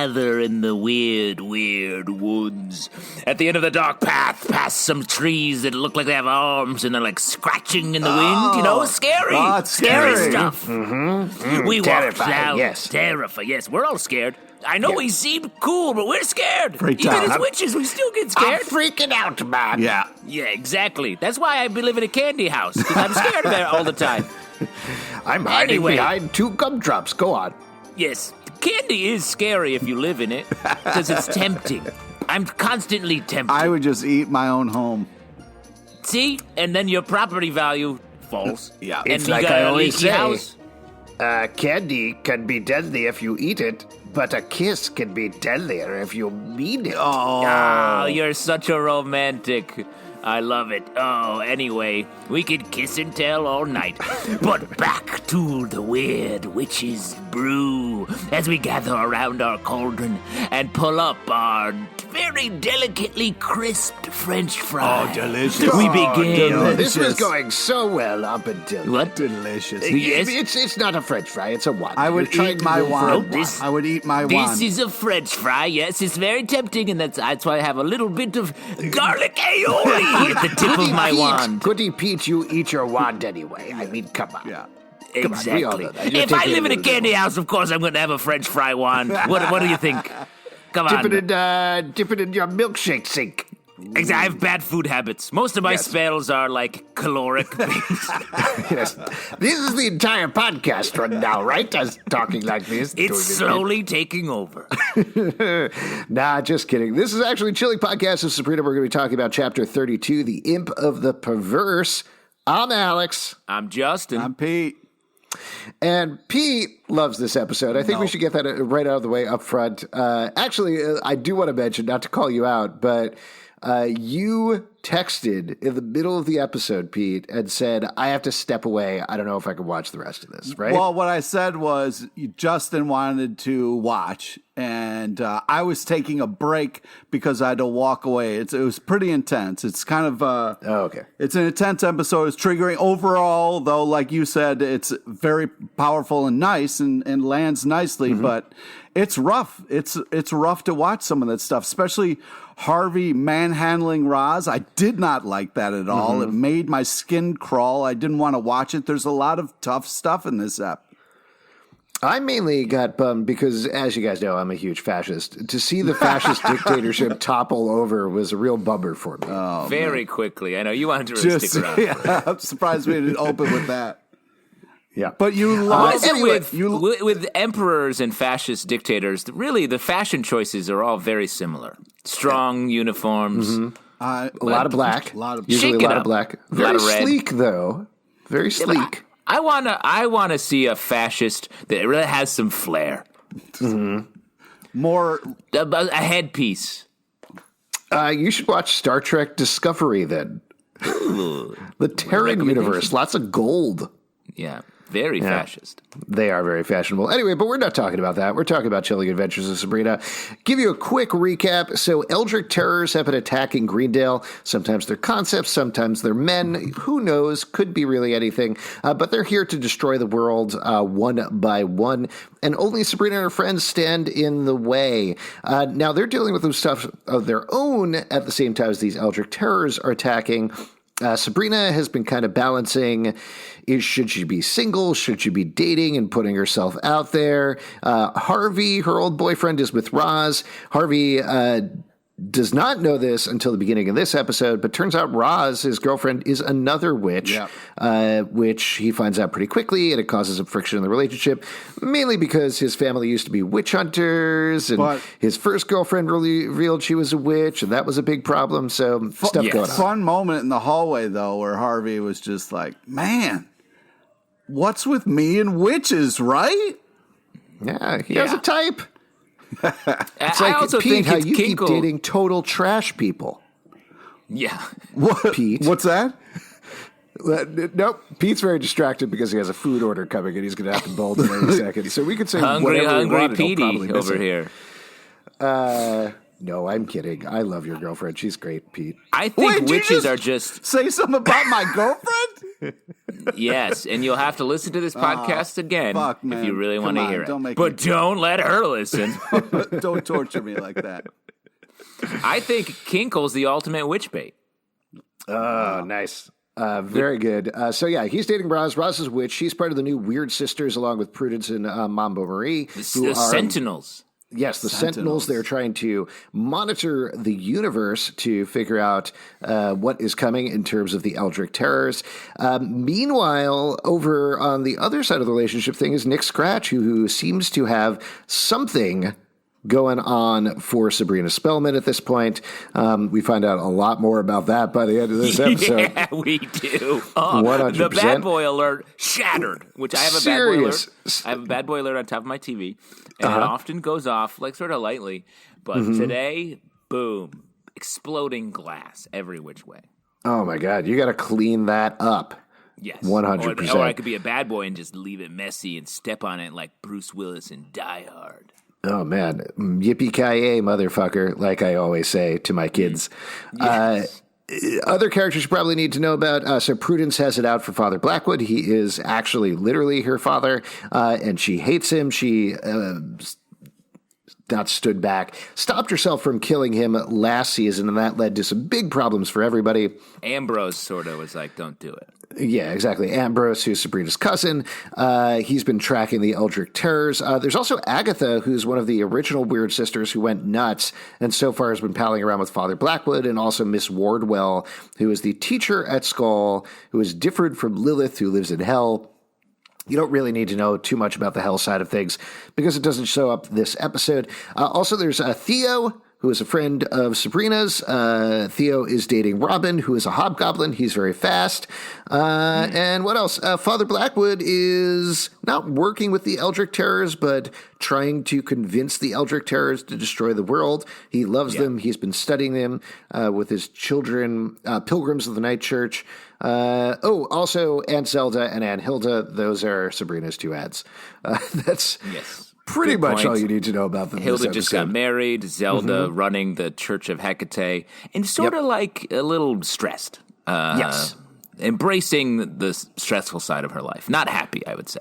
gather in the weird, weird woods. At the end of the dark path, past some trees that look like they have arms and they're like scratching in the wind. You know, scary. Oh, it's scary stuff. We walked down. Yes. Terrifying. Yes, we're all scared. I know we seem cool, but we're scared. Freaked Even out. as witches, we still get scared. I'm freaking out, man. Yeah. Yeah, exactly. That's why I live in a candy house, because I'm scared of it all the time. I'm hiding behind 2 gumdrops. Go on. Yes, candy is scary if you live in it, because it's tempting. I'm constantly tempted. I would just eat my own home. See? And then your property value falls. Yeah. And It's you like got I a always leaky say. house. Candy can be deadly if you eat it, but a kiss can be deadlier if you mean it. Oh, you're such a romantic. I love it. Oh, anyway, we could kiss and tell all night. But back to the weird witch's brew as we gather around our cauldron and pull up our very delicately crisped French fries. Oh, delicious. We begin. No, this was going so well up until... What? Delicious. Yes. It's not a French fry, it's a wand. I would You're trying eat to my go for a wand. this- I would eat my This wand. is a French fry. Yes, it's very tempting, and that's why I have a little bit of garlic aioli at the tip of my wand. Goody Pete, you eat your wand anyway. I mean, come on. Yeah. Come on, we all Exactly. know that. You're If I taking live in a it a little candy house, of course I'm going to have a French fry wand. What do you think? Come on. Dip it in your milkshake sink. Exactly. I have bad food habits. Most of my spells are like caloric based. Yes. This is the entire podcast run now, right? Us talking like this. It's slowly taking over. Nah, just kidding. This is actually Chilling Podcast of Sabrina. We're going to be talking about Chapter 32, The Imp of the Perverse. I'm Alex. I'm Justin. I'm Pete. And Pete loves this episode. I think we should get that right out of the way up front. Actually, I do want to mention, not to call you out, but you texted in the middle of the episode, Pete, and said, I have to step away. I don't know if I can watch the rest of this, right? Well, what I said was Justin wanted to watch, and I was taking a break because I had to walk away. It was pretty intense. It's kind of okay. It's an intense episode. It's triggering overall, though. Like you said, it's very powerful and nice, and lands nicely. But it's rough. It's rough to watch some of that stuff, especially Harvey manhandling Roz. I did not like that at all. It made my skin crawl. I didn't want to watch it. There's a lot of tough stuff in this ep. I mainly got bummed because, as you guys know, I'm a huge fascist. To see the fascist dictatorship topple over was a real bummer for me. Very quickly. I know you wanted to really stick around. Yeah, I'm surprised we didn't open with that. Yeah. But you love Also, anyway, with emperors and fascist dictators, really the fashion choices are all very similar. Strong uniforms. A lot of black. Usually Shake a it lot of up. black. A Very lot of red. sleek, though. Very sleek. I wanna see a fascist that really has some flair. more. A headpiece. You should watch Star Trek Discovery then. The Terran universe. Lots of gold. Yeah. Very fascist. They are very fashionable. Anyway, but we're not talking about that. We're talking about Chilling Adventures of Sabrina. Give you a quick recap. So Eldritch Terrors have been attacking Greendale. Sometimes they're concepts, sometimes they're men. Who knows? Could be really anything. But they're here to destroy the world one by one. And only Sabrina and her friends stand in the way. Now, they're dealing with some stuff of their own at the same time as these Eldritch Terrors are attacking. Sabrina has been kind of balancing, should she be single? Should she be dating and putting herself out there? Harvey, her old boyfriend, is with Roz. Harvey does not know this until the beginning of this episode, but turns out Roz, his girlfriend, is another witch, which he finds out pretty quickly, and it causes a friction in the relationship, mainly because his family used to be witch hunters, and his first girlfriend really revealed she was a witch, and that was a big problem, so stuff going on. Fun moment in the hallway, though, where Harvey was just like, man, what's with me and witches, right? Yeah, he has a type. It's I like, also Pete, think how it's you keep Kinkle. dating total trash people. Yeah. What, Pete? What's that? Nope. Pete's very distracted because he has a food order coming and he's going to have to bolt in every second. So we could say Hungry whatever we want, and he'll Petey probably miss over it. here. No, I'm kidding. I love your girlfriend. She's great, Pete. I think Wait, did you witches just are just... Say something about my girlfriend? Yes, and you'll have to listen to this podcast again fuck, if man. you really want to Come on, hear don't it. make But me- don't let her listen. Don't torture me like that. I think Kinkle's the ultimate witch bait. Oh, nice. Very good. So, yeah, he's dating Roz. Roz is a witch. She's part of the new Weird Sisters, along with Prudence and Mambo Marie. The Sentinels. Yes, the Sentinels. They're trying to monitor the universe to figure out what is coming in terms of the Eldritch Terrors. Meanwhile, over on the other side of the relationship thing is Nick Scratch, who seems to have something going on for Sabrina Spellman at this point. We find out a lot more about that by the end of this episode. Yeah, we do. Oh, 100%. The bad boy alert shattered, which I have a bad boy alert. I have a bad boy alert on top of my TV, and it often goes off, like sort of lightly. But today, boom, exploding glass every which way. Oh, my God. You got to clean that up. Yes. 100%. Or I could be a bad boy and just leave it messy and step on it like Bruce Willis in Die Hard. Oh, man. Yippee-ki-yay, motherfucker, like I always say to my kids. Yes. Other characters you probably need to know about. So Prudence has it out for Father Blackwood. He is actually literally her father, and she hates him. She not stood back, stopped herself from killing him last season, and that led to some big problems for everybody. Ambrose sort of was like, don't do it. Yeah, exactly. Ambrose, who's Sabrina's cousin, he's been tracking the Eldritch Terrors. There's also Agatha, who's one of the original Weird Sisters who went nuts, and so far has been palling around with Father Blackwood, and also Miss Wardwell, who is the teacher at Skull, who is different from Lilith, who lives in Hell. You don't really need to know too much about the Hell side of things because it doesn't show up this episode. Also, there's Theo, who is a friend of Sabrina's. Theo is dating Robin, who is a hobgoblin. He's very fast. And what else? Father Blackwood is not working with the Eldritch Terrors, but trying to convince the Eldritch Terrors to destroy the world. He loves them. He's been studying them with his children, pilgrims of the Night Church. Also Aunt Zelda and Aunt Hilda. Those are Sabrina's two ads. That's pretty Good much point. all you need to know about them. Hilda just got married. Zelda running the Church of Hecate, and sort of like a little stressed. Yes. Embracing the stressful side of her life. Not happy, I would say.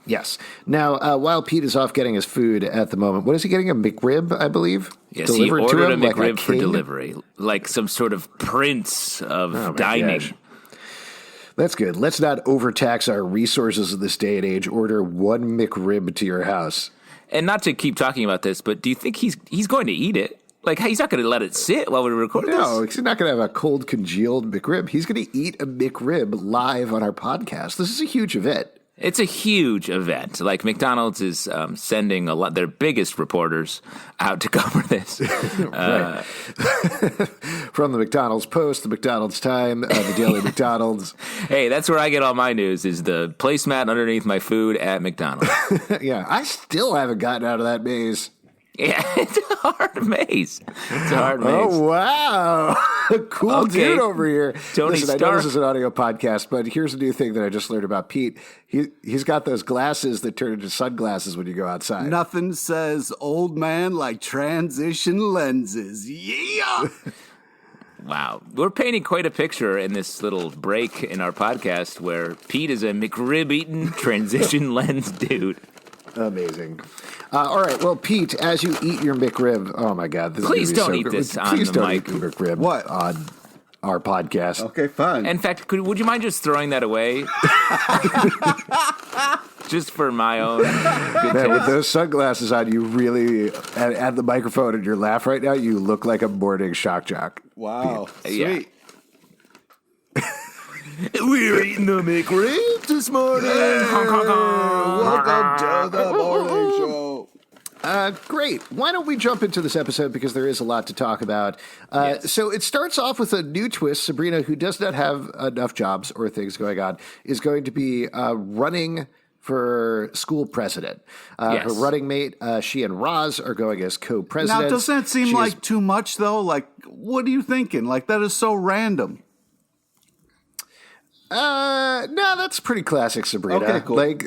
Yes. Now, while Pete is off getting his food at the moment, what is he getting? A McRib, I believe? Yes, Delivered he ordered to him, a like McRib for king? delivery, like some sort of prince of my dining. gosh. That's good. Let's not overtax our resources in this day and age. Order one McRib to your house. And not to keep talking about this, but do you think he's going to eat it? Like, he's not going to let it sit while we record No, this? he's not going to have a cold, congealed McRib. He's going to eat a McRib live on our podcast. This is a huge event. It's a huge event. Like, McDonald's is sending their biggest reporters out to cover this. Right. From the McDonald's Post, the McDonald's Time, the Daily McDonald's. Hey, that's where I get all my news, is the placemat underneath my food at McDonald's. Yeah, I still haven't gotten out of that maze. Yeah, it's a hard maze. It's a hard maze. Oh, wow. Cool dude over here. Tony Listen, I know Stark. this is an audio podcast, but here's a new thing that I just learned about Pete. He's got those glasses that turn into sunglasses when you go outside. Nothing says old man like transition lenses. Yeah. Wow. We're painting quite a picture in this little break in our podcast where Pete is a McRib-eating transition lens dude. Amazing. All right. Well, Pete, as you eat your McRib, oh my God, this Please is gonna don't be eat so this good. on Please the don't mic. eat your McRib What? on our podcast. Okay, fine. In fact, would you mind just throwing that away? Just for my own good Man, with taste. those sunglasses on, you really, and the microphone and your laugh right now, you look like a morning shock jock. Wow. Yeah. Sweet. We're eating the McRib this morning. Welcome to the morning show. Great. Why don't we jump into this episode because there is a lot to talk about. Yes. So it starts off with a new twist. Sabrina, who does not have enough jobs or things going on, is going to be running for school president. Yes. Her running mate, she and Roz are going as co-presidents. Now, doesn't that seem She like is- too much, though? Like, what are you thinking? Like, that is so random. No, that's pretty classic Sabrina. Okay, cool. Like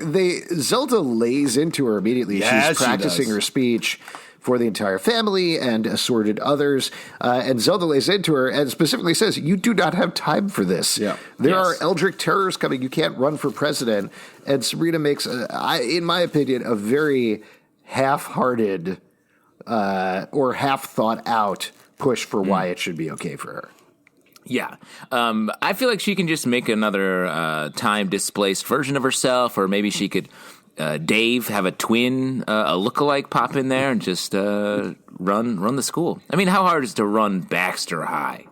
Zelda lays into her immediately. Yeah, She's she practicing does. her speech for the entire family and assorted others. And Zelda lays into her and specifically says, you do not have time for this. Yeah. There are Eldritch Terrors coming. You can't run for president. And Sabrina makes, in my opinion, a very half-hearted or half-thought-out push for why it should be okay for her. Yeah. I feel like she can just make another time-displaced version of herself, or maybe she could, Dave, have a twin, a lookalike pop in there and just run the school. I mean, how hard is it to run Baxter High?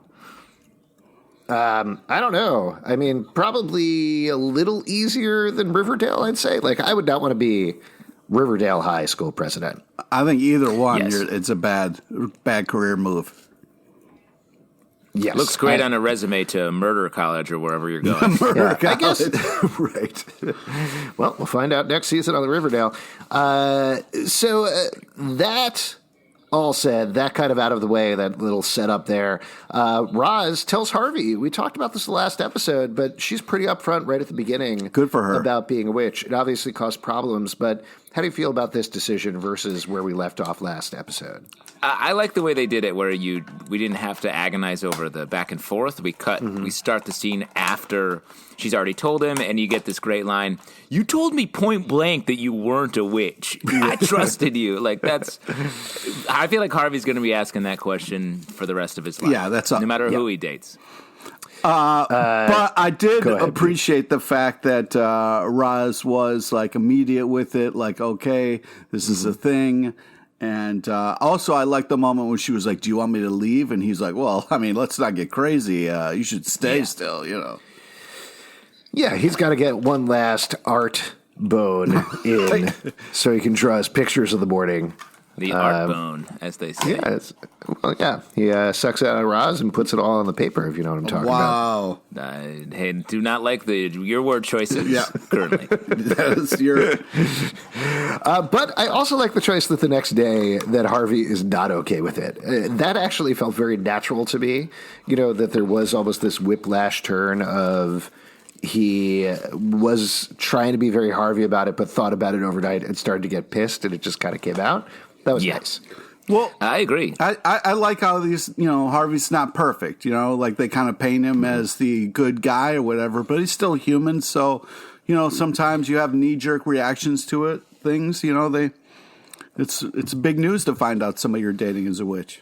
I don't know. I mean, probably a little easier than Riverdale, I'd say. Like, I would not want to be Riverdale High School president. I think either one, Yes. it's a bad career move. Yes. Looks great on a resume to Murder College or wherever you're going. Yeah, I guess. Right. Well, we'll find out next season on the Riverdale. So that all said, that kind of out of the way, that little setup there. Roz tells Harvey, we talked about this the last episode, but she's pretty upfront right at the beginning. Good for her. About being a witch. It obviously caused problems, but how do you feel about this decision versus where we left off last episode? I like the way they did it, where we didn't have to agonize over the back and forth. We start the scene after she's already told him, and you get this great line: "You told me point blank that you weren't a witch. I trusted you." Like that's. I feel like Harvey's going to be asking that question for the rest of his life. Yeah, that's no matter who he dates. But I did appreciate the fact that Roz was like immediate with it, like, okay, this is a thing. And also, I liked the moment when she was like, do you want me to leave? And he's like, well, I mean, let's not get crazy. You should stay still, you know. Yeah, he's got to get one last art bone in so he can draw his pictures of the morning. The art bone, as they say. Yeah, he sucks out a Roz and puts it all on the paper, if you know what I'm talking about. Wow. Hey, do not like your word choices currently. That is your... But I also like the choice that the next day that Harvey is not okay with it. That actually felt very natural to me, you know, that there was almost this whiplash turn of... He was trying to be very Harvey about it, but thought about it overnight and started to get pissed, and it just kind of came out. That was nice. Well, I agree. I like how these, you know, Harvey's not perfect, you know, like they kind of paint him as the good guy or whatever, but he's still human. So, you know, sometimes you have knee-jerk reactions to it, things, you know, it's big news to find out somebody you're dating is a witch.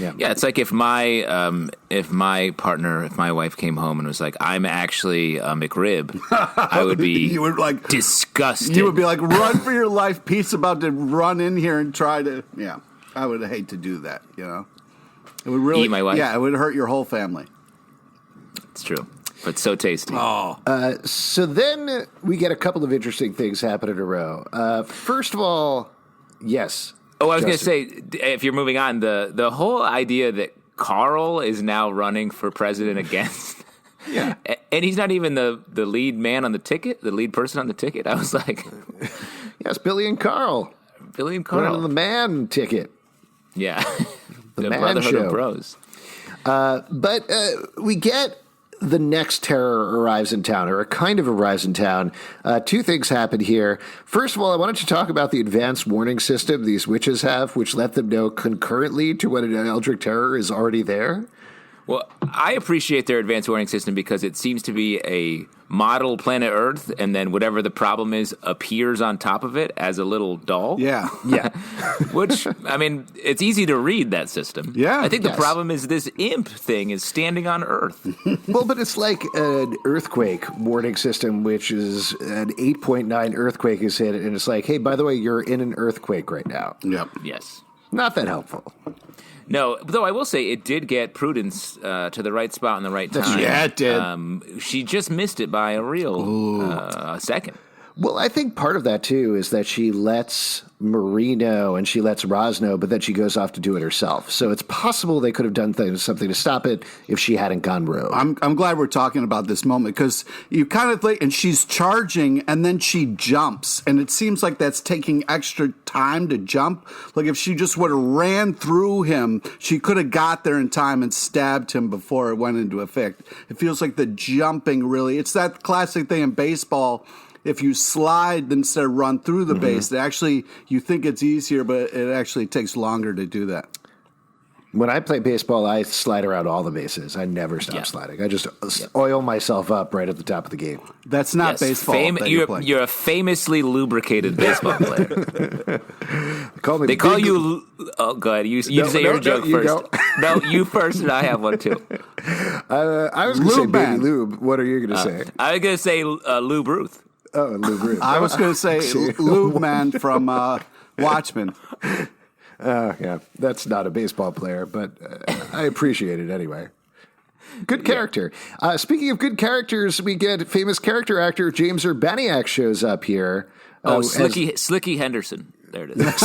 Yeah, it's like if my partner, if my wife came home and was like, "I'm actually a McRib," I would be you would like disgusted. You would be like, "Run for your life!" Pete's about to run in here and try to. Yeah, I would hate to do that. You know, it would really eat my wife. Yeah, it would hurt your whole family. It's true, but so tasty. Oh, so then we get a couple of interesting things happen in a row. First of all, yes. Oh, I was going to say, if you're moving on, the whole idea that Carl is now running for president against, and he's not even the lead man on the ticket, the lead person on the ticket. I was like, yes, Billy and Carl. Billy and Carl. Running the man ticket. Yeah. The man Brotherhood show. of Bros. But we get the next terror arrives in town, or it kind of arrives in town. Two things happen here. First of all, I wanted to talk about the advanced warning system these witches have, which let them know concurrently to when an Eldritch Terror is already there. Well, I appreciate their advanced warning system because it seems to be a model planet Earth, and then whatever the problem is appears on top of it as a little doll. yeah. Which, I mean, it's easy to read that system. Yeah. I think the problem is this imp thing is standing on Earth. Well, but it's like an earthquake warning system, which is an 8.9 earthquake is hit, and it's like, hey, by the way, you're in an earthquake right now. Yep. Yes. Not that helpful. No, though I will say it did get Prudence to the right spot in the right time. Yeah, it did. She just missed it by a real second. Well, I think part of that, too, is that she lets Marie know and she lets Roz know, but then she goes off to do it herself. So it's possible they could have done something to stop it if she hadn't gone rogue. I'm glad we're talking about this moment because you kind of and she's charging and then she jumps and it seems like that's taking extra time to jump. Like if she just would have ran through him, she could have got there in time and stabbed him before it went into effect. It feels like the jumping really, it's that classic thing in baseball. if you slide instead of run through the base, it actually, you think it's easier, but it actually takes longer to do that. When I play baseball, I slide around all the bases. I never stop sliding. I just oil myself up right at the top of the game. That's not baseball. You're a famously lubricated baseball player. They call you. Oh, go ahead. You say your joke first. No, you first, and I have one too. I was going to say Baby Lube. What are you going to say? I was going to say Lube Ruth. Oh, Lube Ruth. I was going to say Lube Man from Watchmen. Yeah, that's not a baseball player, but I appreciate it anyway. Good character. Speaking of good characters, we get famous character actor James Urbaniak shows up here. Slicky Henderson. There it is.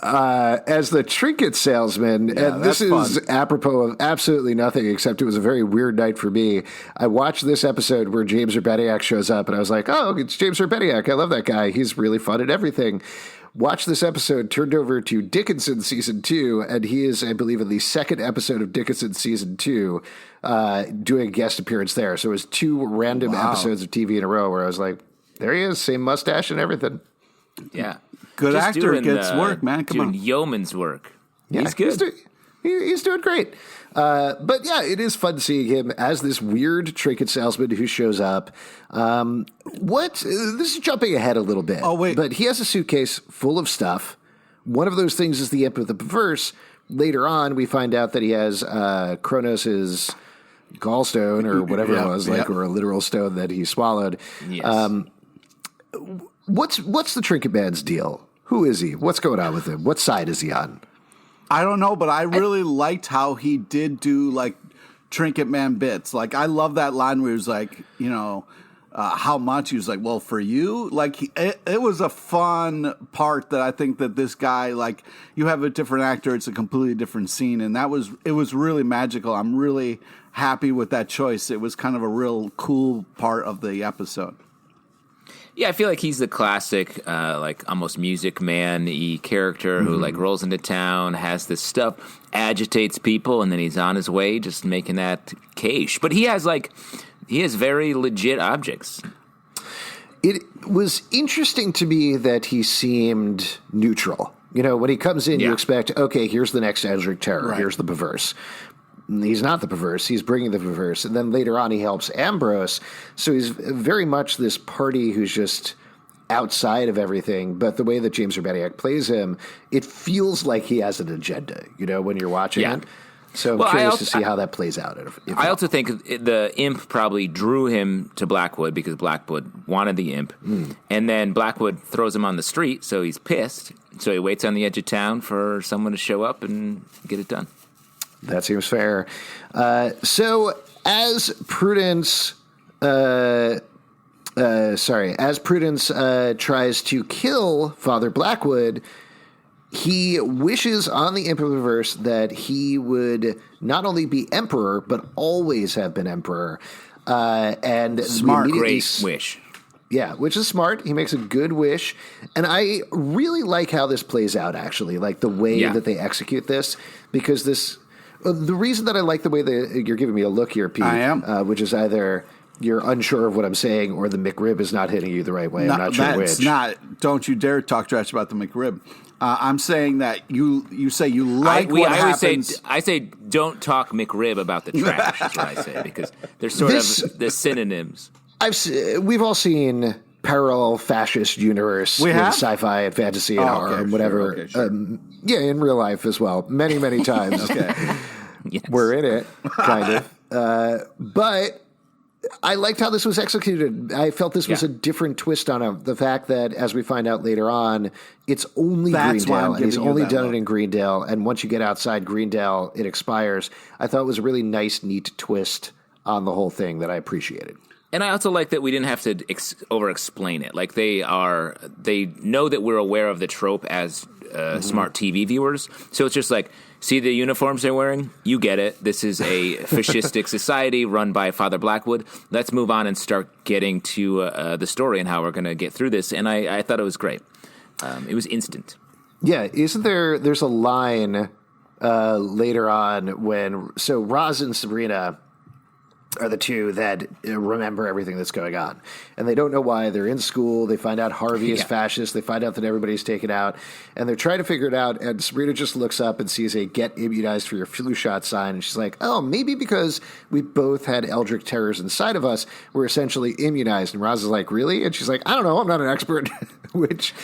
As the trinket salesman, and this is apropos of absolutely nothing, except it was a very weird night for me. I watched this episode where James Urbaniak shows up, and I was like, oh, it's James Urbaniak. I love that guy. He's really fun at everything. Watched this episode, turned over to Dickinson Season 2, and he is, I believe, in the second episode of Dickinson Season 2, doing a guest appearance there. So it was 2 random episodes of TV in a row where I was like, there he is, same mustache and everything. Yeah. Good actor gets work, man. Come on. Yeoman's work. Yeah, he's good. He's doing great. But yeah, it is fun seeing him as this weird trinket salesman who shows up. This is jumping ahead a little bit. Oh, wait. But he has a suitcase full of stuff. One of those things is the imp of the perverse. Later on, we find out that he has Kronos' gallstone or whatever it was, or a literal stone that he swallowed. Yes. What's the trinket man's deal? Who is he? What's going on with him? What side is he on? I don't know, but I really liked how he did do like Trinket Man bits. Like I love that line where he was like, how much? He was like, well, for you, like it was a fun part that I think that this guy, like you have a different actor, it's a completely different scene, and it was really magical. I'm really happy with that choice. It was kind of a real cool part of the episode. Yeah, I feel like he's the classic, like almost Music Man-y character who like rolls into town, has this stuff, agitates people, and then he's on his way just making that cash. But he has very legit objects. It was interesting to me that he seemed neutral. When he comes in, you expect, okay, here's the next Eldritch Terror, here's the Perverse. He's not the Perverse. He's bringing the Perverse. And then later on, he helps Ambrose. So he's very much this party who's just outside of everything. But the way that James Urbaniak plays him, it feels like he has an agenda, when you're watching it. So I'm curious to see how that plays out. I also think the imp probably drew him to Blackwood because Blackwood wanted the imp. And then Blackwood throws him on the street, so he's pissed. So he waits on the edge of town for someone to show up and get it done. That seems fair. So as Prudence, tries to kill Father Blackwood, he wishes on the imp of the verse that he would not only be emperor, but always have been emperor. And smart, great wish. Yeah, which is smart. He makes a good wish. And I really like how this plays out, actually, like the way that they execute this, because the reason that I like the way that you're giving me a look here, Pete, I am. Which is either you're unsure of what I'm saying or the McRib is not hitting you the right way. I'm not sure which. That's not. Don't you dare talk trash about the McRib. I'm saying that you say you like what happens. I say don't talk McRib about the trash. Is what I say, because they're sort of the synonyms. We've all seen parallel fascist universe in sci-fi and fantasy and horror and whatever. Sure. In real life as well. Many, many times. Yes. We're in it, kind of. But I liked how this was executed. I felt this was a different twist on the fact that, as we find out later on, it's only Greendale, and he's only done it in Greendale. And once you get outside Greendale, it expires. I thought it was a really nice, neat twist on the whole thing that I appreciated. And I also like that we didn't have to over-explain it. Like they know that we're aware of the trope as smart TV viewers. So it's just like, see the uniforms they're wearing? You get it. This is a fascistic society run by Father Blackwood. Let's move on and start getting to the story and how we're going to get through this. And I thought it was great. It was instant. Yeah, there's a line later on when Roz and Sabrina are the two that remember everything that's going on. And they don't know why. They're in school. They find out Harvey is fascist. They find out that everybody's taken out. And they're trying to figure it out. And Sabrina just looks up and sees a get immunized for your flu shot sign. And she's like, oh, maybe because we both had Eldritch Terrors inside of us, we're essentially immunized. And Roz is like, really? And she's like, I don't know. I'm not an expert. Which,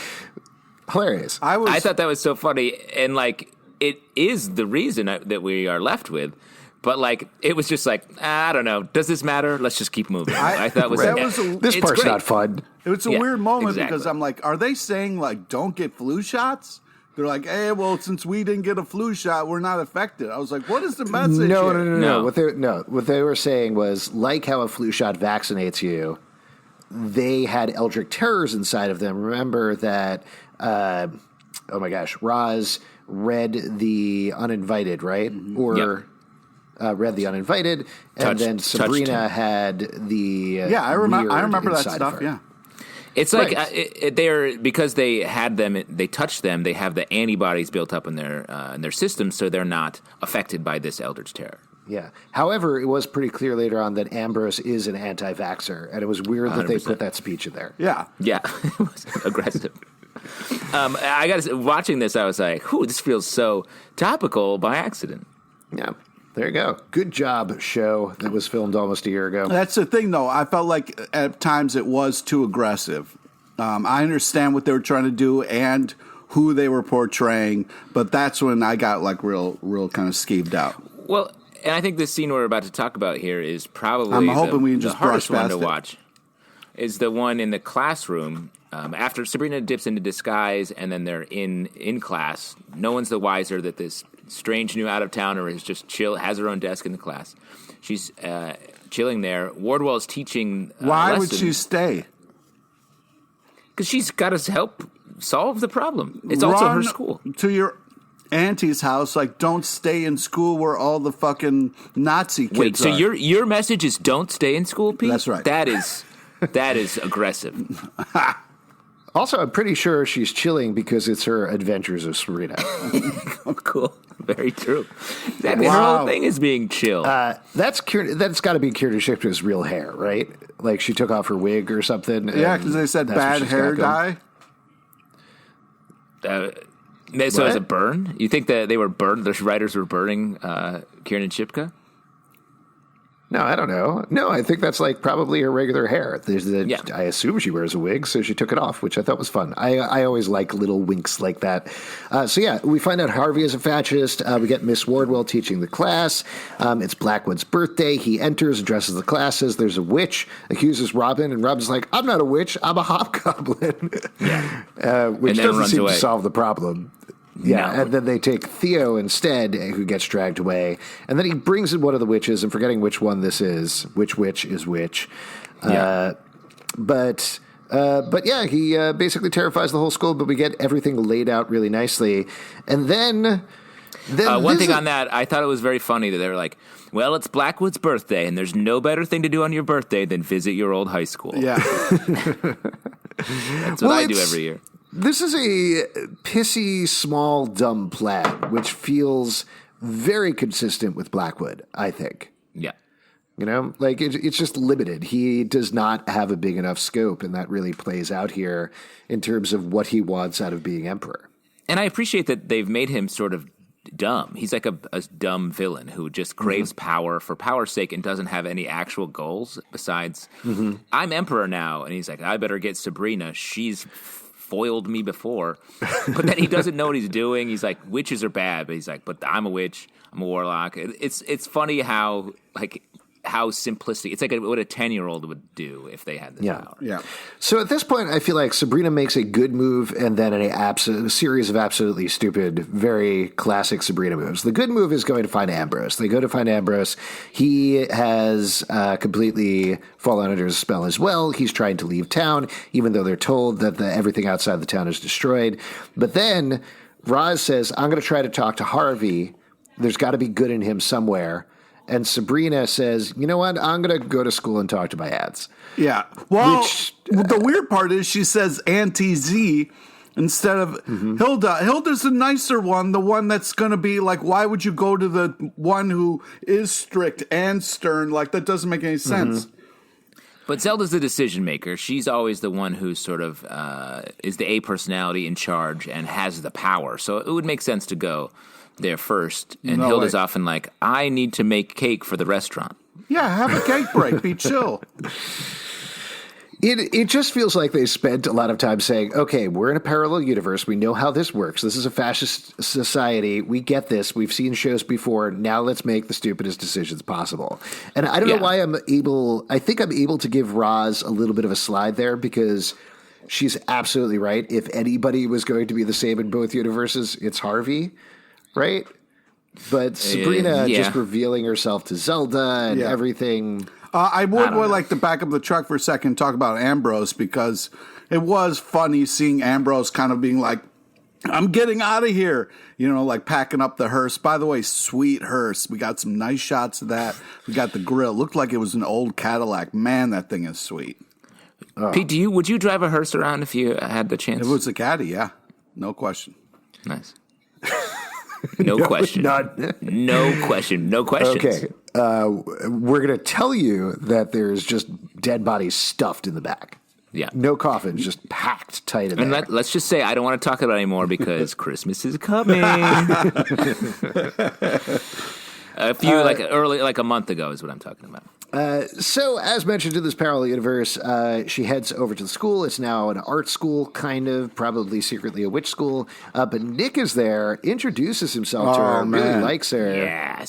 hilarious. I thought that was so funny. And, like, it is the reason that we are left with. But, like, it was just like, I don't know. Does this matter? Let's just keep moving. I thought this part's not fun. It was a weird moment because I'm like, are they saying, like, don't get flu shots? They're like, hey, well, since we didn't get a flu shot, we're not affected. I was like, what is the message? No. What they were saying was, like how a flu shot vaccinates you, they had Eldritch Terrors inside of them. Remember that, oh my gosh, Roz read The Uninvited, right? Mm-hmm. Or... read The Uninvited, and then Sabrina had the I remember that stuff. Yeah, it's like they're because they had them, they touched them. They have the antibodies built up in their system, so they're not affected by this Eldritch Terror. Yeah. However, it was pretty clear later on that Ambrose is an anti-vaxxer, and it was weird 100%. That they put that speech in there. Yeah, it was aggressive. I got watching this. I was like, "Ooh, this feels so topical by accident." Yeah. There you go. Good job, show that was filmed almost a year ago. That's the thing, though. I felt like at times it was too aggressive. I understand what they were trying to do and who they were portraying, but that's when I got like real kind of skeeved out. Well, and I think this scene we're about to talk about here is probably I'm hoping we can just the hardest brush one past to watch. Is the one in the classroom after Sabrina dips into disguise and then they're in class. No one's the wiser that this strange new out-of-towner is just has her own desk in the class. She's chilling there. Wardwell's teaching Why would she stay? Because she's got to help solve the problem. It's also her school. To your auntie's house, like, don't stay in school where all the fucking Nazi kids Wait, so are. your message is don't stay in school, Pete? That's right. That is aggressive. Also, I'm pretty sure she's chilling because it's her Adventures of Sabrina. Oh, cool. Very true. Exactly. Wow. Her whole thing is being chill. That's got to be Kiernan Shipka's real hair, right? Like she took off her wig or something. Yeah, because they said bad hair dye. So it's a burn? You think that they were burned? The writers were burning Kiernan Shipka? No, I don't know. No, I think that's like probably her regular hair. I assume she wears a wig, so she took it off, which I thought was fun. I always like little winks like that. We find out Harvey is a fascist. We get Miss Wardwell teaching the class. It's Blackwood's birthday. He enters, addresses the classes. There's a witch, accuses Robin, and Robin's like, I'm not a witch, I'm a hobgoblin. Which doesn't seem to solve the problem. Yeah, no. And then they take Theo instead, who gets dragged away. And then he brings in one of the witches, and forgetting which one this is, which witch is which. But he basically terrifies the whole school, but we get everything laid out really nicely. And then one thing on that, I thought it was very funny that they were like, well, it's Blackwood's birthday, and there's no better thing to do on your birthday than visit your old high school. Yeah. That's what I do every year. This is a pissy, small, dumb plan, which feels very consistent with Blackwood, I think. Yeah. You know, like it's just limited. He does not have a big enough scope, and that really plays out here in terms of what he wants out of being emperor. And I appreciate that they've made him sort of dumb. He's like a dumb villain who just craves power for power's sake and doesn't have any actual goals besides, I'm emperor now. And he's like, I better get Sabrina. She's foiled me before. But then he doesn't know what he's doing. He's like, witches are bad. But he's like, but I'm a witch. I'm a warlock. It's funny how simplistic. It's like what a 10-year-old would do if they had this power. Yeah. So at this point, I feel like Sabrina makes a good move and then a series of absolutely stupid, very classic Sabrina moves. The good move is going to find Ambrose. They go to find Ambrose. He has completely fallen under his spell as well. He's trying to leave town, even though they're told that everything outside the town is destroyed. But then Roz says, I'm going to try to talk to Harvey. There's got to be good in him somewhere. And Sabrina says, you know what? I'm going to go to school and talk to my ads. Yeah. Well, the weird part is she says Auntie Z, instead of Hilda. Hilda's the nicer one, the one that's going to be like, why would you go to the one who is strict and stern? Like, that doesn't make any sense. But Zelda's the decision maker. She's always the one who sort of is the A personality in charge and has the power. So it would make sense to go there first. And Hilda's often like, I need to make cake for the restaurant. Yeah, have a cake break. Be chill. It just feels like they spent a lot of time saying, okay, we're in a parallel universe. We know how this works. This is a fascist society. We get this. We've seen shows before. Now let's make the stupidest decisions possible. And I don't know why I think I'm able to give Roz a little bit of a slide there because she's absolutely right. If anybody was going to be the same in both universes, it's Harvey, right? But Sabrina just revealing herself to Zelda and everything. I would like to back up the truck for a second and talk about Ambrose because it was funny seeing Ambrose kind of being like, I'm getting out of here, like packing up the hearse. By the way, sweet hearse. We got some nice shots of that. We got the grill. Looked like it was an old Cadillac. Man, that thing is sweet. Pete, would you drive a hearse around if you had the chance? It was a Caddy, yeah. No question. Nice. No question. No question. No questions. Okay. We're going to tell you that there's just dead bodies stuffed in the back. Yeah. No coffins, just packed tight in there. Let's just say I don't want to talk about it anymore because Christmas is coming. Like a month ago is what I'm talking about. So, as mentioned in this parallel universe, she heads over to the school. It's now an art school, kind of, probably secretly a witch school. But Nick is there, introduces himself to her, really likes her,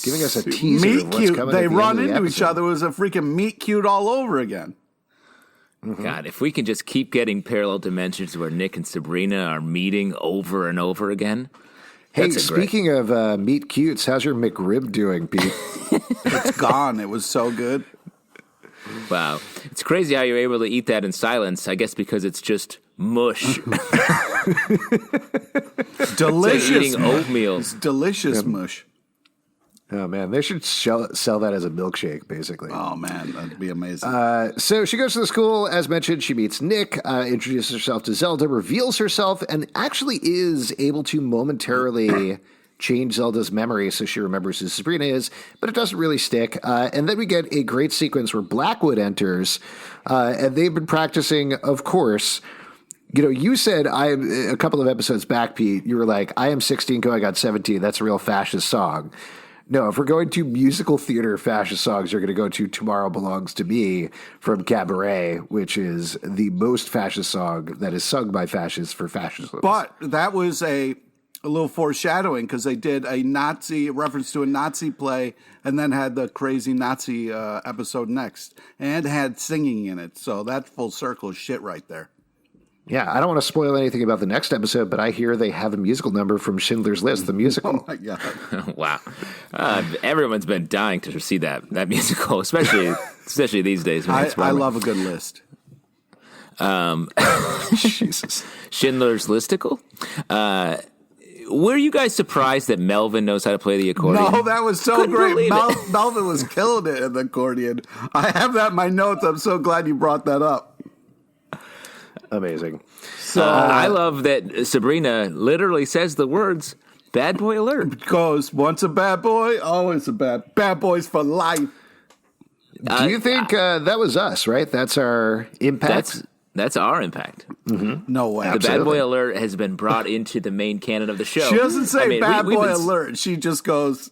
giving us a teaser meet of what's cute. coming. They run the into each other. It was a freaking meet cute all over again. God, if we can just keep getting parallel dimensions where Nick and Sabrina are meeting over and over again. Hey, speaking of meet cutes, how's your McRib doing, Pete? It's gone. It was so good. Wow. It's crazy how you're able to eat that in silence, I guess because it's just mush. Delicious. It's like eating oatmeal. It's delicious mush. Oh, man. They should sell that as a milkshake, basically. Oh, man. That'd be amazing. So she goes to the school. As mentioned, she meets Nick, introduces herself to Zelda, reveals herself, and actually is able to momentarily change Zelda's memory so she remembers who Sabrina is, but it doesn't really stick. And then we get a great sequence where Blackwood enters, and they've been practicing, of course. You said a couple of episodes back, Pete, you were like, I am 16, go, I got 17. That's a real fascist song. No, if we're going to musical theater fascist songs, you're going to go to Tomorrow Belongs to Me from Cabaret, which is the most fascist song that is sung by fascists for fascism. But that was a little foreshadowing because they did a reference to a Nazi play and then had the crazy Nazi episode next and had singing in it. So that full circle is shit right there. Yeah, I don't want to spoil anything about the next episode, but I hear they have a musical number from Schindler's List, the musical. Oh, my God. Wow. Everyone's been dying to see that musical, especially these days. I love a good list. Jesus. Schindler's Listicle? Were you guys surprised that Melvin knows how to play the accordion? No, that was so great. Melvin was killing it in the accordion. I have that in my notes. I'm so glad you brought that up. Amazing. So I love that Sabrina literally says the words, bad boy alert. Because once a bad boy, always a bad boys for life. Do you think that was us, right? That's our impact? That's our impact. Mm-hmm. No way. The bad boy alert has been brought into the main canon of the show. She doesn't say bad boy alert. She just goes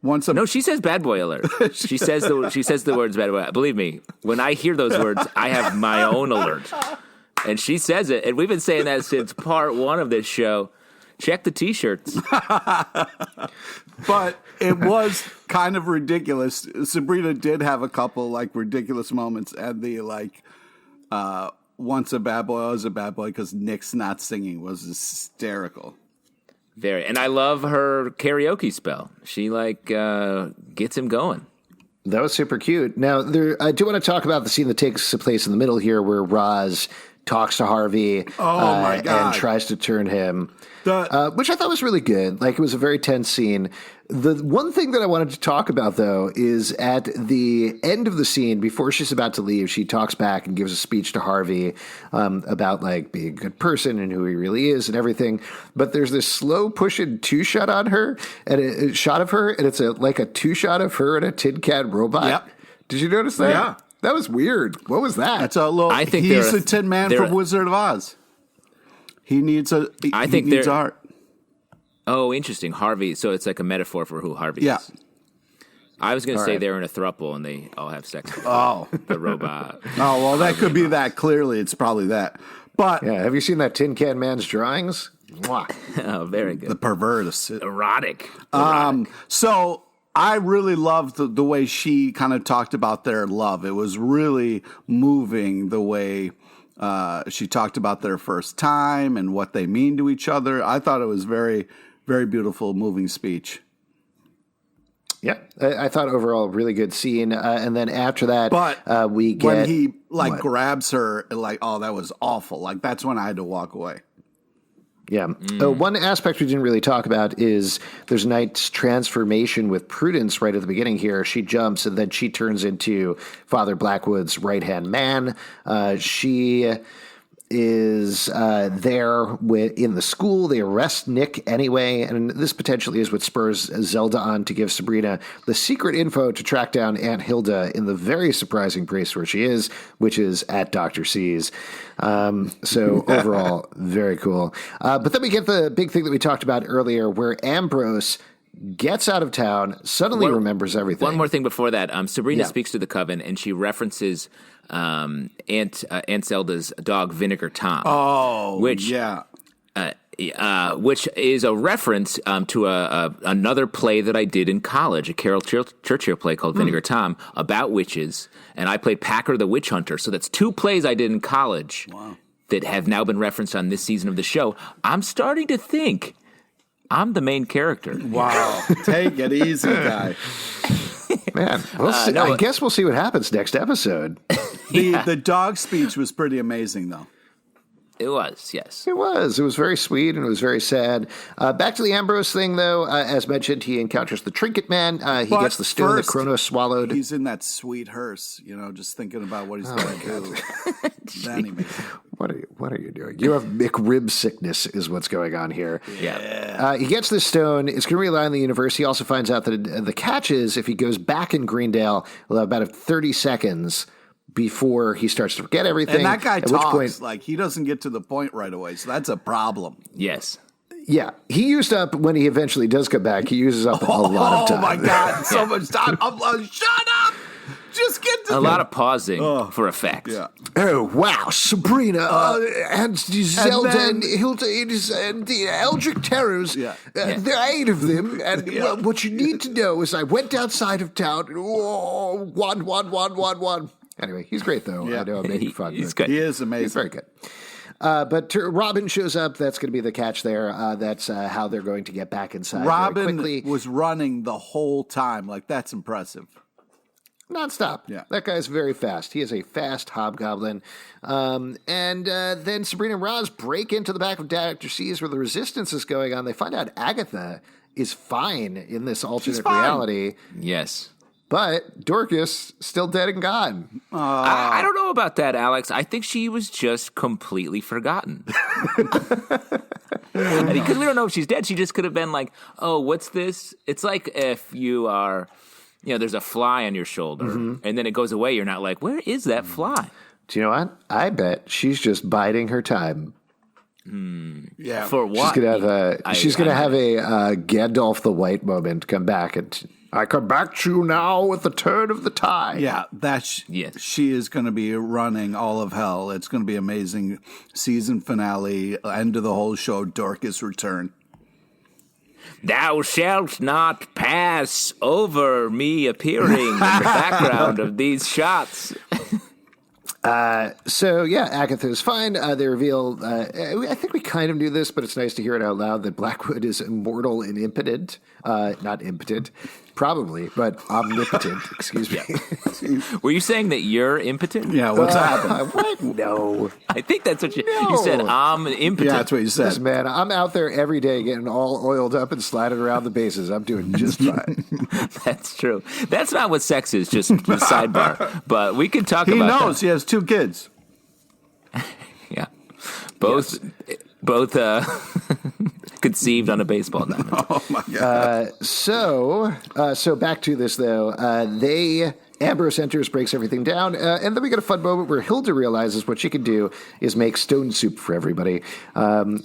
once a... No, she says bad boy alert. She says the words bad boy. Believe me, when I hear those words, I have my own alert. And she says it, and we've been saying that since part 1 of this show. Check the T-shirts. But it was kind of ridiculous. Sabrina did have a couple ridiculous moments, and the once a bad boy, always a bad boy because Nick's not singing was hysterical. Very, and I love her karaoke spell. She gets him going. That was super cute. Now, I do want to talk about the scene that takes place in the middle here, where Roz talks to Harvey my God. and tries to turn him, which I thought was really good. Like, it was a very tense scene. The one thing that I wanted to talk about, though, is at the end of the scene, before she's about to leave, she talks back and gives a speech to Harvey about, like, being a good person and who he really is and everything. But there's this slow push-in two-shot on her, and a shot of her, and it's like a two-shot of her and a Tin Can robot. Yep. Did you notice that? Yeah. That was weird. What was that? That's a little. I think he's the Tin Man from Wizard of Oz. He needs a. He needs a heart. Oh, interesting. Harvey. So it's like a metaphor for who Harvey is. I was going to say they're in a throuple and they all have sex. Oh, the robot. Oh, well, that could be that. Clearly, it's probably that. But yeah, have you seen that Tin Can Man's drawings? Mwah. Oh, very good. The Perverse. Erotic. So I really loved the way she kind of talked about their love. It was really moving the way she talked about their first time and what they mean to each other. I thought it was very, very beautiful, moving speech. Yeah, I thought overall really good scene. And then after that, we get when he grabs her, like, oh, that was awful. Like, that's when I had to walk away. Yeah. One aspect we didn't really talk about is there's a nice transformation with Prudence right at the beginning here. She jumps and then she turns into Father Blackwood's right-hand man. She is there in the school. They arrest Nick anyway, and this potentially is what spurs Zelda on to give Sabrina the secret info to track down Aunt Hilda in the very surprising place where she is, which is at Dr. C's. So overall, very cool. But then we get the big thing that we talked about earlier, where Ambrose gets out of town, suddenly remembers everything. One more thing before that. Sabrina speaks to the coven, and she references Aunt Zelda's dog, Vinegar Tom. Oh, which is a reference to another play that I did in college, a Carol Churchill play called Vinegar Tom, about witches, and I played Packer the Witch Hunter. So that's two plays I did in college that have now been referenced on this season of the show. I'm starting to think I'm the main character. Wow. Take it easy, guy. Man, I guess we'll see what happens next episode. The dog speech was pretty amazing, though. It was, yes. It was. It was very sweet and it was very sad. Back to the Ambrose thing, though. As mentioned, he encounters the Trinket Man. He gets the stone that Kronos swallowed. He's in that sweet hearse, just thinking about what he's going to do. Then he makes it. What are you doing? You have McRib sickness is what's going on here. Yeah. He gets this stone. It's going to realign the universe. He also finds out that the catch is if he goes back in Greendale, he'll have about 30 seconds before he starts to forget everything. And that guy talks, like, he doesn't get to the point right away, so that's a problem. Yes. Yeah, he used up, when he eventually does come back, he uses up a lot of time. Oh, my God, so much time. Shut up! Just get to a lot of pausing for effect. Yeah. Oh, wow, Sabrina and Zelda and Hilda and the Eldritch Terrors. Yeah. There are 8 of them. And well, what you need to know is I went outside of town and one. Anyway, he's great, though. Yeah. I know I'm making fun. He's good. He is amazing. He's very good. But Robin shows up. That's going to be the catch there. That's how they're going to get back inside very quickly. Robin was running the whole time. Like, that's impressive. Nonstop. Yeah. That guy's very fast. He is a fast hobgoblin. And then Sabrina and Roz break into the back of Dr. C's where the resistance is going on. They find out Agatha is fine in this alternate reality. Yes. But Dorcas still dead and gone. I don't know about that, Alex. I think she was just completely forgotten. Because we don't know if she's dead. She just could have been like, oh, what's this? It's like if you are, there's a fly on your shoulder, and then it goes away. You're not like, where is that fly? Do you know what? I bet she's just biding her time. Yeah. For what? She's gonna have a Gandalf the White moment. Come back and I come back to you now at the turn of the tide. Yeah, Yes. She is going to be running all of hell. It's going to be amazing. Season finale, end of the whole show, Dorcas return. Thou shalt not pass over me appearing in the background of these shots. So, yeah, Agatha is fine. They reveal, I think we kind of knew this, but it's nice to hear it out loud, that Blackwood is immortal and impotent. Not impotent. Probably, but omnipotent. Excuse me. Were you saying that you're impotent? Yeah, what's happening? What? No. I think that's what you said. I'm impotent. Yeah, that's what you said. Listen, man, I'm out there every day getting all oiled up and sliding around the bases. I'm doing just fine. That's true. That's not what sex is, just a sidebar. But we can talk about that. He knows. He has 2 kids. Yeah. Both conceived on a baseball diamond. Oh, my God. So back to this, though. Ambrose enters, breaks everything down, and then we get a fun moment where Hilda realizes what she can do is make stone soup for everybody.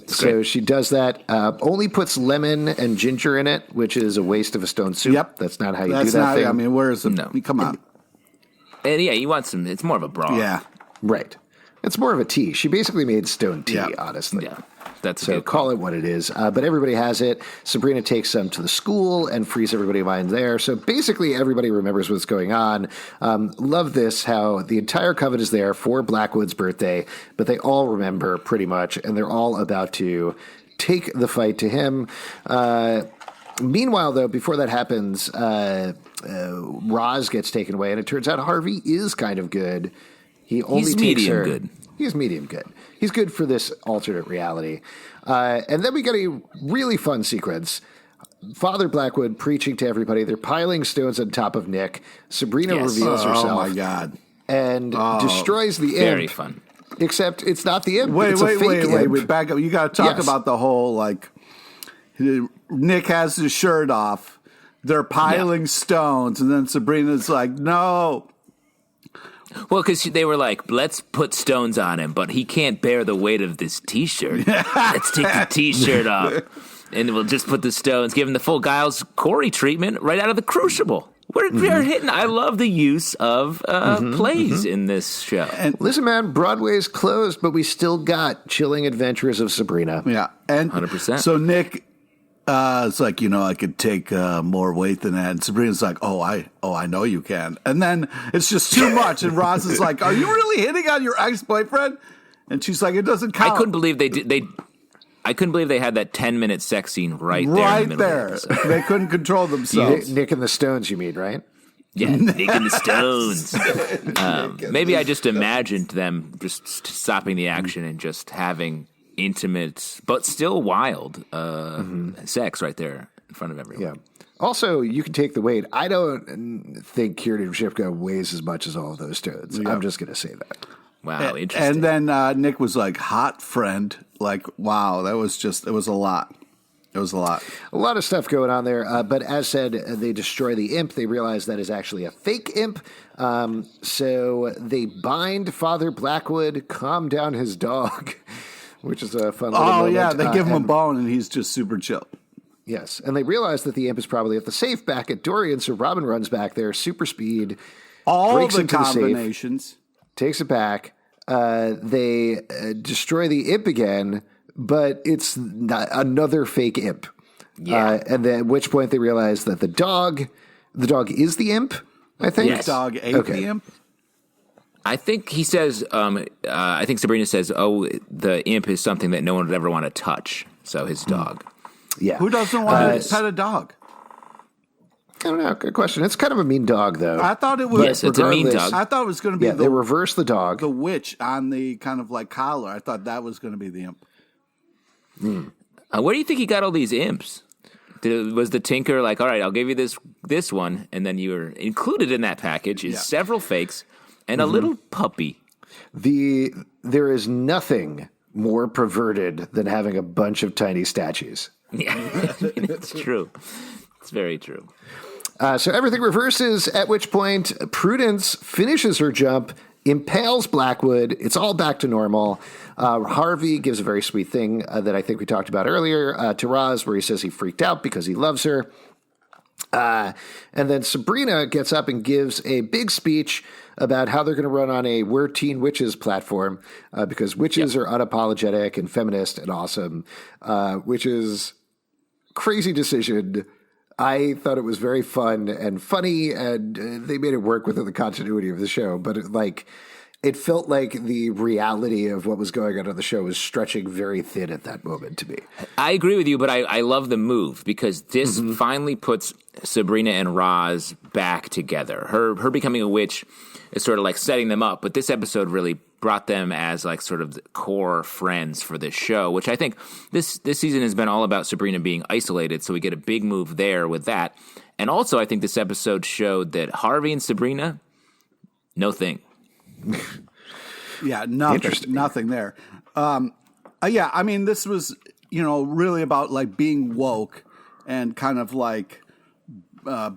So she does that, only puts lemon and ginger in it, which is a waste of a stone soup. Yep. That's not how you do that thing. I mean, where is it? No. Come on. And yeah, you want some, it's more of a broth. Yeah. Right. It's more of a tea. She basically made stone tea, Yeah. honestly. Yeah. That's So good call it what it is. But everybody has it. Sabrina takes some to the school and frees everybody mind there. So basically everybody remembers what's going on. Love this, how the entire coven is there for Blackwood's birthday, but they all remember pretty much, and they're all about to take the fight to him. Meanwhile, though, before that happens, Roz gets taken away, and it turns out Harvey is kind of good. He only He's takes medium her. good. He's medium good. He's good for this alternate reality. And then we get a really fun sequence. Father Blackwood preaching to everybody. They're piling stones on top of Nick. Sabrina reveals herself. Oh, my God. And destroys the imp. Very fun. Except it's not the imp. Wait, it's a fake imp. back up. You got to talk Yes. about the whole, like, Nick has his shirt off. They're piling stones, and then Sabrina's like, no. Well, because they were like, let's put stones on him, but he can't bear the weight of this T-shirt. Let's take the T-shirt off, and we'll just put the stones, give him the full Giles Corey treatment right out of the Crucible. We're hitting. I love the use of plays in this show. And Listen, man, Broadway's closed, but we still got Chilling Adventures of Sabrina. yeah, and 100%. So Nick, it's like, I could take more weight than that. And Sabrina's like, I know you can. And then it's just too much. And Roz is like, are you really hitting on your ex-boyfriend? And she's like, it doesn't count. I couldn't believe they did. I couldn't believe they had that 10-minute sex scene right there. Right in the middle there. Of the episode. They couldn't control themselves. Nick and the Stones, you mean, right? Yeah, Nick and the Stones. Maybe I just imagined them just stopping the action and just having intimate, but still wild sex right there in front of everyone. Yeah. Also, you can take the weight. I don't think Kieran Shipka weighs as much as all of those stones. Yeah. I'm just going to say that. Wow, interesting. And then Nick was like, hot friend. Like, wow, it was a lot. It was a lot. A lot of stuff going on there. But as said, they destroy the imp. They realize that is actually a fake imp. So they bind Father Blackwood, calm down his dog, which is a fun little moment. Yeah, they give him a bone and he's just super chill. Yes, and they realize that the imp is probably at the safe back at Dorian, so Robin runs back there, super speed, All breaks the into the safe, combinations. takes it back. They destroy the imp again, but it's another fake imp. Yeah. And then at which point they realize that the dog is the imp, I think. Yes. Dog ate the imp. I think he says, I think Sabrina says, oh, the imp is something that no one would ever want to touch. So his dog. Yeah. Who doesn't want to pet a dog? I don't know. Good question. It's kind of a mean dog, though. I thought it was. Yes, it's a mean regardless- dog. I thought it was going to be They reverse the dog. the witch on the kind of like collar. I thought that was going to be the imp. Where do you think he got all these imps? Was the tinker like, all right, I'll give you this one, and then you were included in that package is several fakes and a little puppy. There is nothing more perverted than having a bunch of tiny statues. Yeah, it's true. It's very true. So everything reverses, at which point Prudence finishes her jump, impales Blackwood. It's all back to normal. Harvey gives a very sweet thing that I think we talked about earlier to Roz, where he says he freaked out because he loves her. And then Sabrina gets up and gives a big speech about how they're going to run on a We're Teen Witches platform because witches are unapologetic and feminist and awesome, which is crazy decision. I thought it was very fun and funny, and they made it work within the continuity of the show. But it felt like the reality of what was going on the show was stretching very thin at that moment to me. I agree with you, but I love the move because this finally puts Sabrina and Roz back together. Her becoming a witch is sort of like setting them up, but this episode really brought them as like sort of the core friends for this show, which I think this season has been all about Sabrina being isolated, so we get a big move there with that. And also I think this episode showed that Harvey and Sabrina, no thing. Yeah, nothing there. Yeah, I mean, this was, really about like being woke and kind of like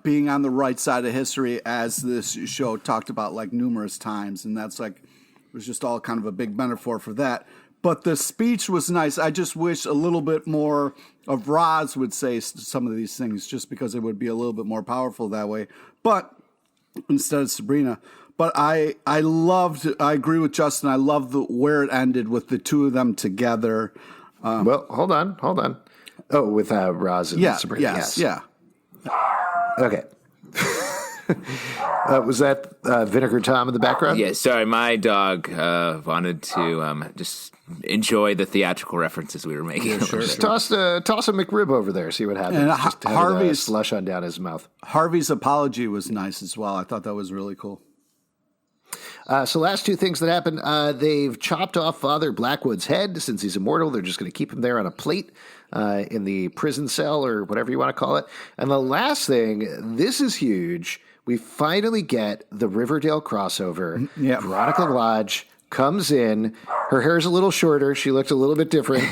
being on the right side of history, as this show talked about like numerous times. And that's like, it was just all kind of a big metaphor for that. But the speech was nice. I just wish a little bit more of Roz would say some of these things, just because it would be a little bit more powerful that way. But instead of Sabrina. But I agree with Justin. I love where it ended with the two of them together. Well, hold on. Oh, with Roz and Sabrina. Yes. Yeah. Okay. Was that Vinegar Tom in the background? Yeah, sorry, my dog wanted to just enjoy the theatrical references we were making. Yeah, sure. Toss a McRib over there, see what happens. And just Harvey's slush on down his mouth. Harvey's apology was nice as well. I thought that was really cool. So last two things that happened, they've chopped off Father Blackwood's head. Since he's immortal, they're just going to keep him there on a plate in the prison cell or whatever you want to call it. And the last thing, this is huge. We finally get the Riverdale crossover. Yeah. Veronica Lodge comes in. Her hair's a little shorter. She looked a little bit different.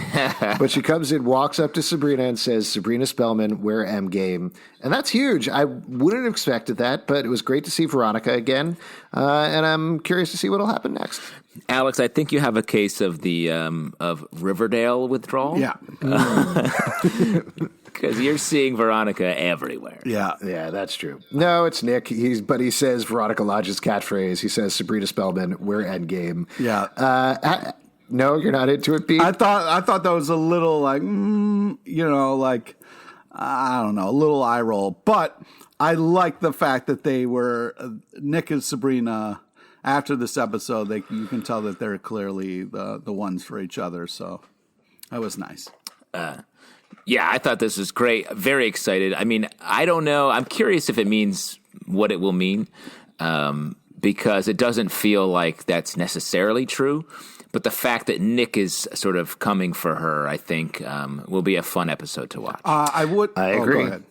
But she comes in, walks up to Sabrina and says, Sabrina Spellman, we're M game. And that's huge. I wouldn't have expected that, but it was great to see Veronica again. And I'm curious to see what will happen next. Alex, I think you have a case of the of Riverdale withdrawal. Yeah. Because you're seeing Veronica everywhere. Yeah. Yeah, that's true. No, it's Nick. But he says Veronica Lodge's catchphrase. He says, Sabrina Spellman, we're endgame. Yeah. No, you're not into it, Pete? I thought that was a little like, like, I don't know, a little eye roll. But I like the fact that they were, Nick and Sabrina, after this episode, you can tell that they're clearly the ones for each other. So that was nice. Yeah, I thought this was great. Very excited. I mean, I don't know. I'm curious if it means what it will mean, because it doesn't feel like that's necessarily true. But the fact that Nick is sort of coming for her, I think, will be a fun episode to watch. I agree. Go ahead.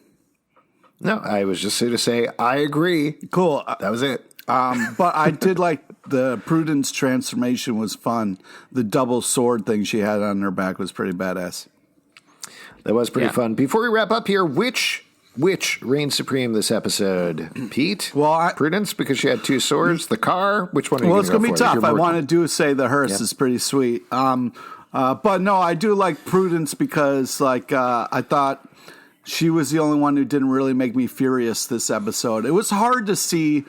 No, I was just here to say I agree. Cool. That was it. But I did like the Prudence transformation was fun. The double sword thing she had on her back was pretty badass. That was pretty fun. Before we wrap up here, which reigned supreme this episode? Pete? Well, Prudence, because she had two swords. The car? Which one are you Well, it's going to be tough. I want to to say the hearse is pretty sweet. But no, I do like Prudence because, like, I thought she was the only one who didn't really make me furious this episode. It was hard to see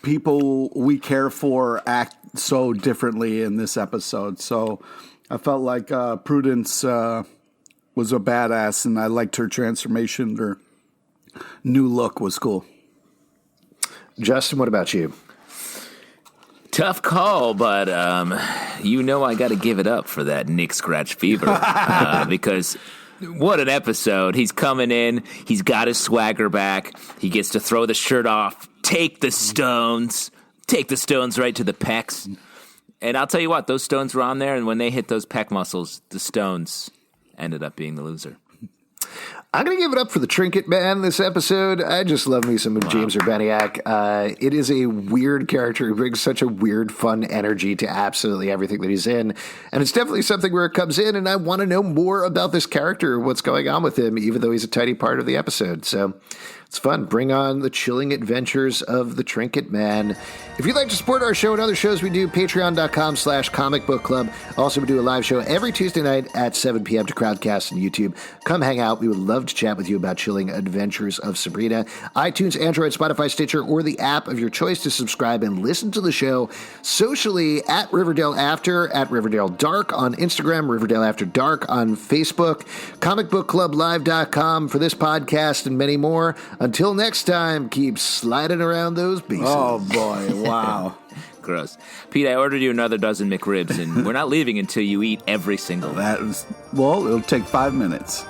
people we care for act so differently in this episode. So I felt like Prudence was a badass, and I liked her transformation. Her new look was cool. Justin, what about you? Tough call, but I got to give it up for that Nick Scratch Fever because what an episode. He's coming in. He's got his swagger back. He gets to throw the shirt off, take the stones right to the pecs. And I'll tell you what, those stones were on there, and when they hit those pec muscles, the stones ended up being the loser. I'm going to give it up for the Trinket Man this episode. I just love me some of James Urbaniak. It is a weird character. He brings such a weird, fun energy to absolutely everything that he's in. And it's definitely something where it comes in, and I want to know more about this character, what's going on with him, even though he's a tiny part of the episode. So it's fun. Bring on the chilling adventures of the Trinket Man. If you'd like to support our show and other shows we do, patreon.com/Comic Book Club. Also, we do a live show every Tuesday night at 7 p.m. to Crowdcast and YouTube. Come hang out. We would love to chat with you about Chilling Adventures of Sabrina. iTunes, Android, Spotify, Stitcher, or the app of your choice to subscribe and listen to the show socially at Riverdale After, at Riverdale Dark on Instagram, Riverdale After Dark on Facebook, comicbookclublive.com for this podcast and many more. Until next time, keep sliding around those bases. Oh, boy. Wow. Gross. Pete, I ordered you another dozen McRibs, and we're not leaving until you eat every single one. Well, it'll take 5 minutes.